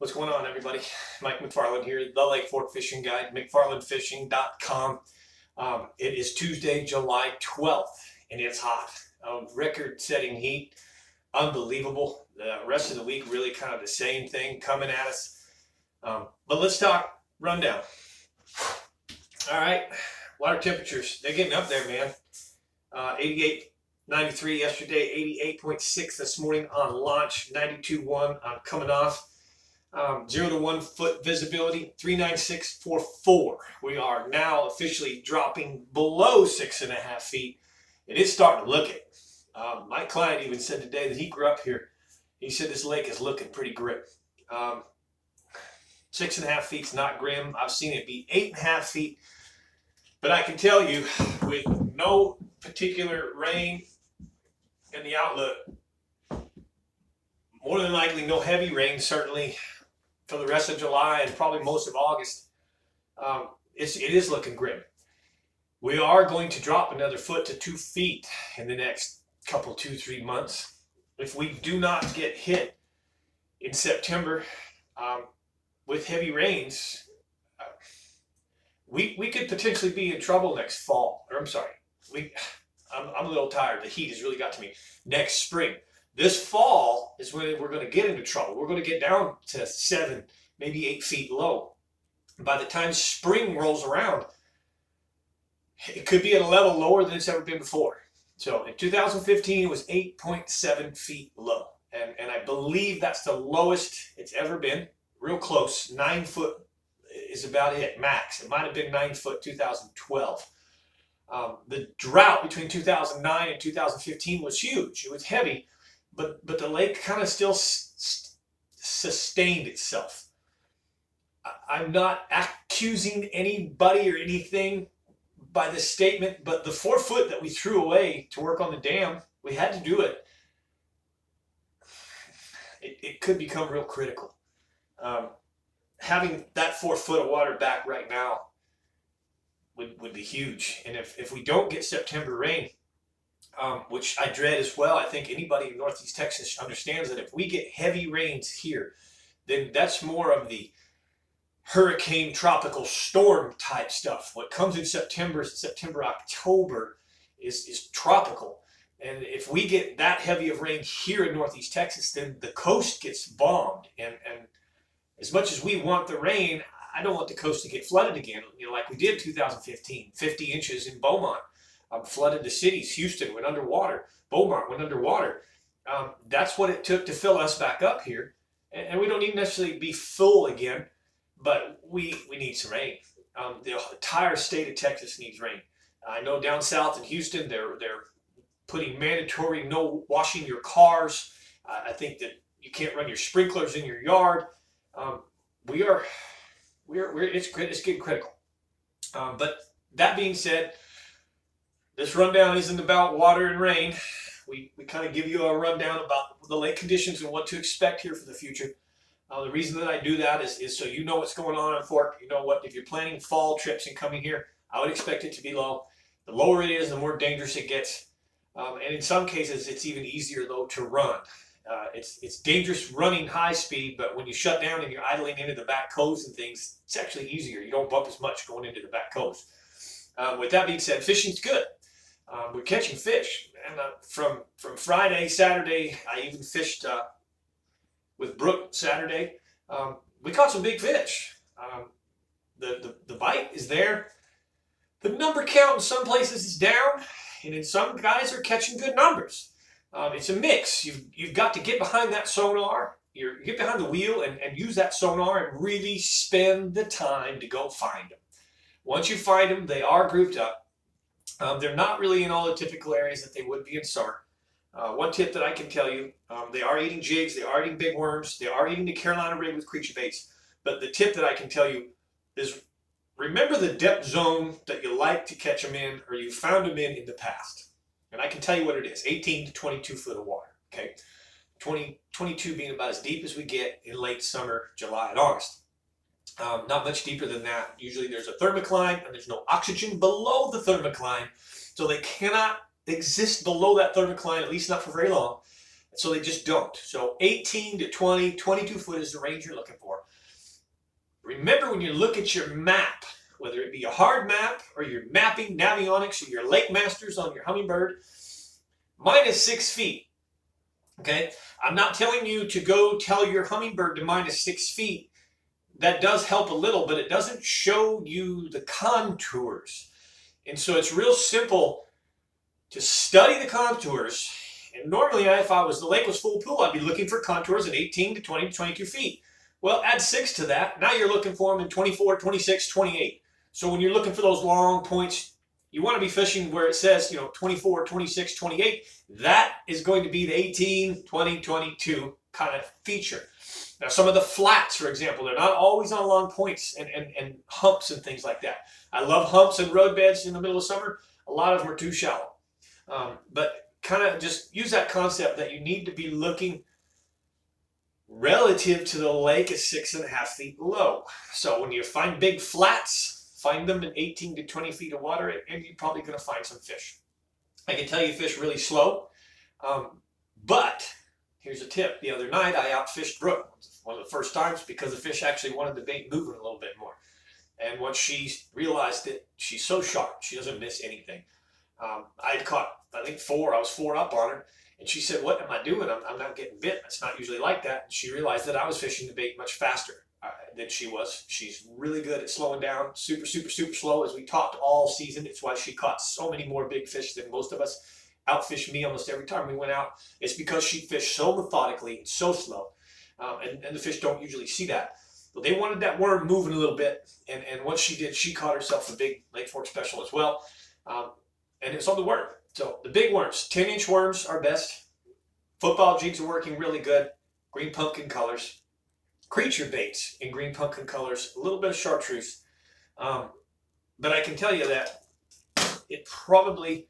What's going on, everybody? Mike McFarland here, the Lake Fork Fishing Guide, McFarlandFishing.com. It is Tuesday, July 12th, and it's hot. Record-setting heat, unbelievable. The rest of the week, really kind of the same thing coming at us. But let's talk rundown. All right, water temperatures, they're getting up there, man. 88.93 yesterday, 88.6 this morning on launch, 92.1 on coming off. 0 to 1 foot visibility, 396.44. We are now officially dropping below 6.5 feet. It is starting to look it. My client even said today that he grew up here. He said this lake is looking pretty grim. 6.5 feet's not grim. I've seen it be 8.5 feet. But I can tell you, with no particular rain in the outlook, more than likely no heavy rain, certainly for the rest of July and probably most of August, it is looking grim. We are going to drop another foot to 2 feet in the next couple, 2-3 months. If we do not get hit in September with heavy rains, we could potentially be in trouble next fall. Or I'm sorry, I'm a little tired. The heat has really got to me. Next spring. This fall is when we're going to get into trouble. We're going to get down to 7, maybe 8 feet low. By the time spring rolls around, it could be at a level lower than it's ever been before. So in 2015, it was 8.7 feet low. And I believe that's the lowest it's ever been. Real close. 9 foot is about it, max. It might have been 9 foot 2012. The drought between 2009 and 2015 was huge. It was heavy. But the lake kind of still sustained itself. I'm not accusing anybody or anything by this statement, but the 4 foot that we threw away to work on the dam, we had to do it. It could become real critical. Having that 4 foot of water back right now would be huge. And if we don't get September rain, which I dread as well. I think anybody in Northeast Texas understands that if we get heavy rains here, then that's more of the hurricane, tropical storm type stuff. What comes in September, October is tropical. And if we get that heavy of rain here in Northeast Texas, then the coast gets bombed. And as much as we want the rain, I don't want the coast to get flooded again, like we did 2015, 50 inches in Beaumont. Flooded the cities. Houston went underwater. Beaumont went underwater. That's what it took to fill us back up here. And we don't need to necessarily be full again, but we need some rain. The entire state of Texas needs rain. I know down south in Houston, they're putting mandatory no washing your cars. I think that you can't run your sprinklers in your yard. It's getting critical. But that being said, this rundown isn't about water and rain. We kind of give you a rundown about the lake conditions and what to expect here for the future. The reason that I do that is so you know what's going on Fork. You know what, if you're planning fall trips and coming here, I would expect it to be low. The lower it is, the more dangerous it gets. And in some cases, it's even easier, though, to run. It's dangerous running high speed, but when you shut down and you're idling into the back coves and things, it's actually easier. You don't bump as much going into the back coves. With that being said, fishing's good. We're catching fish, and from Friday, Saturday, I even fished with Brooke Saturday. We caught some big fish. The bite is there. The number count in some places is down, and in some guys are catching good numbers. It's a mix. You've got to get behind that sonar. You get behind the wheel and use that sonar and really spend the time to go find them. Once you find them, they are grouped up. They're not really in all the typical areas that they would be in summer. One tip that I can tell you, they are eating jigs, they are eating big worms, they are eating the Carolina rig with creature baits. But the tip that I can tell you is remember the depth zone that you like to catch them in or you found them in the past. And I can tell you what it is, 18 to 22 foot of water. Okay, 22 being about as deep as we get in late summer, July and August. Not much deeper than that. Usually there's a thermocline and there's no oxygen below the thermocline, so they cannot exist below that thermocline, at least not for very long. So they just don't. So 18 to 20, 22 foot is the range you're looking for. Remember, when you look at your map, whether it be a hard map or you're mapping Navionics or your Lake Masters on your Humminbird, minus 6 feet. Okay, I'm not telling you to go tell your Humminbird to minus 6 feet. That does help a little, but it doesn't show you the contours. And so it's real simple to study the contours. And normally, if the lake was full pool, I'd be looking for contours at 18 to 20 to 22 feet. Well, add 6 to that. Now you're looking for them in 24, 26, 28. So when you're looking for those long points, you want to be fishing where it says, 24, 26, 28. That is going to be the 18, 20, 22 kind of feature. Now, some of the flats, for example, they're not always on long points and humps and things like that. I love humps and roadbeds in the middle of summer. A lot of them are too shallow. But kind of just use that concept that you need to be looking relative to the lake at 6.5 feet low. So when you find big flats, find them in 18 to 20 feet of water, and you're probably going to find some fish. I can tell you fish really slow, but here's a tip. The other night I outfished Brooke, one of the first times, because the fish actually wanted the bait moving a little bit more. And once she realized that she's so sharp, she doesn't miss anything. I'd caught, I think 4, I was 4 up on her, and she said, "What am I doing? I'm not getting bit. It's not usually like that." And she realized that I was fishing the bait much faster than she was. She's really good at slowing down, super, super, super slow, as we talked all season. It's why she caught so many more big fish than most of us. Outfished me almost every time we went out. It's because she fished so methodically and so slow, and the fish don't usually see that. But they wanted that worm moving a little bit, and once she did, she caught herself a big Lake Fork special as well, and it's on the worm. So the big worms, 10-inch worms are best. Football jigs are working really good. Green pumpkin colors. Creature baits in green pumpkin colors, a little bit of chartreuse. But I can tell you that it probably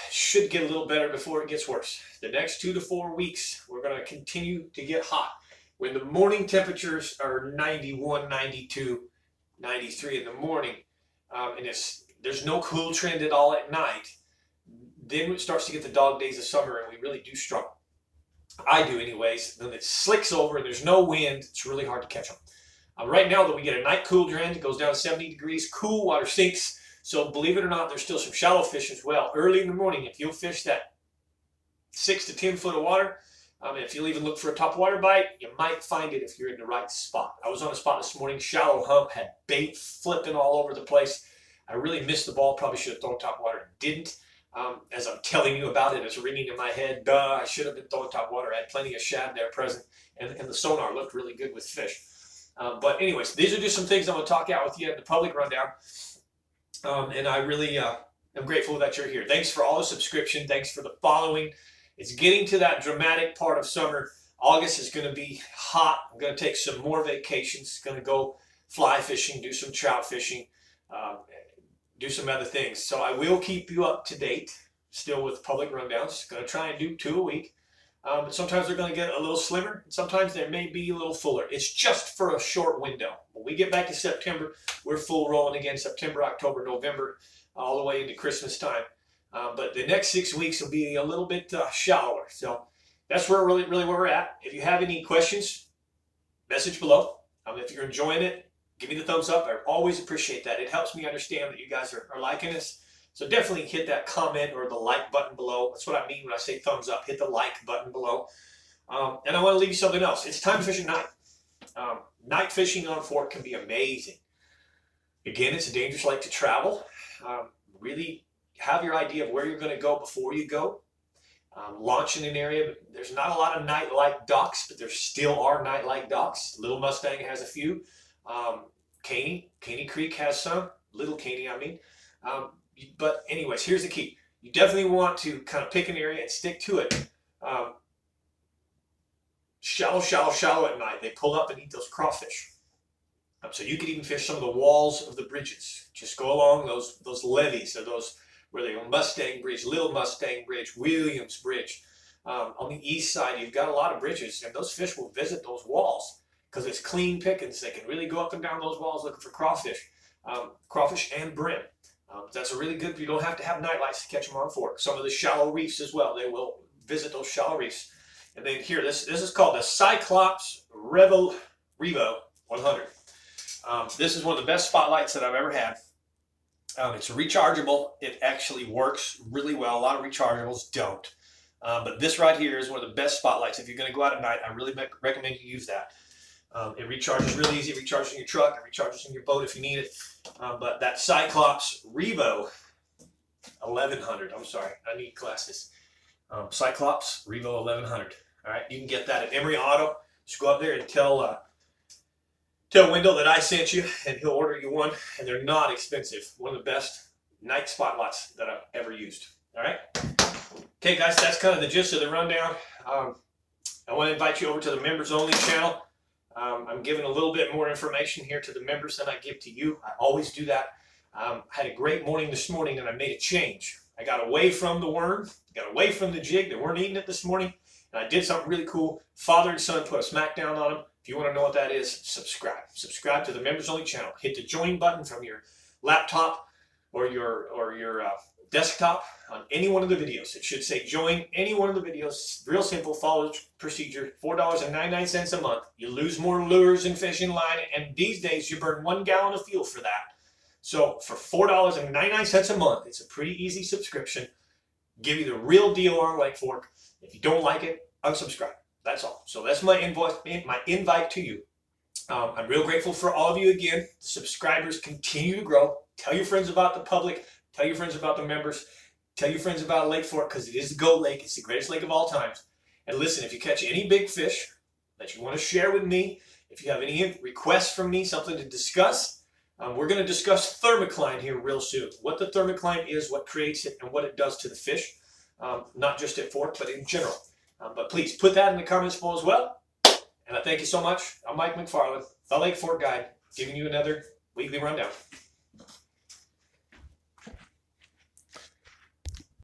should get a little better before it gets worse. The next 2 to 4 weeks, we're going to continue to get hot. When the morning temperatures are 91, 92, 93 in the morning, and there's no cool trend at all at night, then it starts to get the dog days of summer, and we really do struggle. I do anyways. Then it slicks over and there's no wind. It's really hard to catch them. Right now, though, we get a night cool trend. It goes down to 70 degrees. Cool water sinks. So believe it or not, there's still some shallow fish as well. Early in the morning, if you'll fish that 6 to 10 foot of water, if you'll even look for a topwater bite, you might find it if you're in the right spot. I was on a spot this morning, shallow hump, had bait flipping all over the place. I really missed the ball. Probably should have thrown topwater. Didn't. As I'm telling you about it, it's ringing in my head. Duh, I should have been throwing top water. I had plenty of shad there present, and the sonar looked really good with fish. But anyways, these are just some things I'm going to talk out with you in the public rundown. And I really am grateful that you're here. Thanks for all the subscription. Thanks for the following. It's getting to that dramatic part of summer. August is going to be hot. I'm going to take some more vacations. Going to go fly fishing, do some trout fishing, do some other things. So I will keep you up to date still with public rundowns. Going to try and do 2 a week. But sometimes they're going to get a little slimmer. And sometimes they may be a little fuller. It's just for a short window. When we get back to September, we're full rolling again. September, October, November, all the way into Christmas time. But the next 6 weeks will be a little bit shallower. So that's really where we're at. If you have any questions, message below. If you're enjoying it, give me the thumbs up. I always appreciate that. It helps me understand that you guys are liking us. So definitely hit that comment or the like button below. That's what I mean when I say thumbs up. Hit the like button below. And I want to leave you something else. It's time to fish at night. Night fishing on Fork can be amazing. Again, it's a dangerous lake to travel. Really have your idea of where you're going to go before you go. Launch in an area. There's not a lot of night-like docks, but there still are night-like docks. Little Mustang has a few. Caney Creek has some. Little Caney, I mean. But anyways, here's the key. You definitely want to kind of pick an area and stick to it. Shallow at night. They pull up and eat those crawfish. So you could even fish some of the walls of the bridges. Just go along those levees, or those where they go Mustang Bridge, Little Mustang Bridge, Williams Bridge. On the east side, you've got a lot of bridges, and those fish will visit those walls because it's clean pickings. They can really go up and down those walls looking for crawfish, crawfish and brim. That's a really good. You don't have to have night lights to catch them on Fork. Some of the shallow reefs as well. They will visit those shallow reefs. And then here, this is called the Cyclops Revo 100. This is one of the best spotlights that I've ever had. It's rechargeable. It actually works really well. A lot of rechargeables don't. But this right here is one of the best spotlights. If you're going to go out at night, I really recommend you use that. It recharges really easy. It recharges in your truck. It recharges in your boat if you need it. But that Cyclops Revo 1100. I'm sorry, I need glasses. Cyclops Revo 1100. All right, you can get that at Emery Auto. Just go up there and tell Wendell that I sent you, and he'll order you one. And they're not expensive. One of the best night spotlights that I've ever used. All right. Okay, guys, that's kind of the gist of the rundown. I want to invite you over to the members only channel. I'm giving a little bit more information here to the members than I give to you. I always do that. I had a great morning this morning, and I made a change. I got away from the worm, got away from the jig. They weren't eating it this morning, and I did something really cool. Father and son put a smack down on them. If you want to know what that is, subscribe. Subscribe to the members only channel. Hit the join button from your laptop or your desktop on any one of the videos. It should say join any one of the videos. Real simple, follow the procedure. $4.99 a month. You lose more lures and fishing line, and these days you burn 1 gallon of fuel for that. So for $4.99 a month, it's a pretty easy subscription. Give you the real deal on Lake Fork. If you don't like it, unsubscribe. That's all. So that's my invite to you. I'm real grateful for all of you again. The subscribers continue to grow. Tell your friends about the public. Tell your friends about the members. Tell your friends about Lake Fork, because it is the GOAT Lake. It's the greatest lake of all times. And listen, if you catch any big fish that you want to share with me, if you have any requests from me, something to discuss, we're going to discuss thermocline here real soon. What the thermocline is, what creates it, and what it does to the fish. Not just at Fork, but in general. But please put that in the comments below as well. And I thank you so much. I'm Mike McFarland, the Lake Fork Guide, giving you another weekly rundown.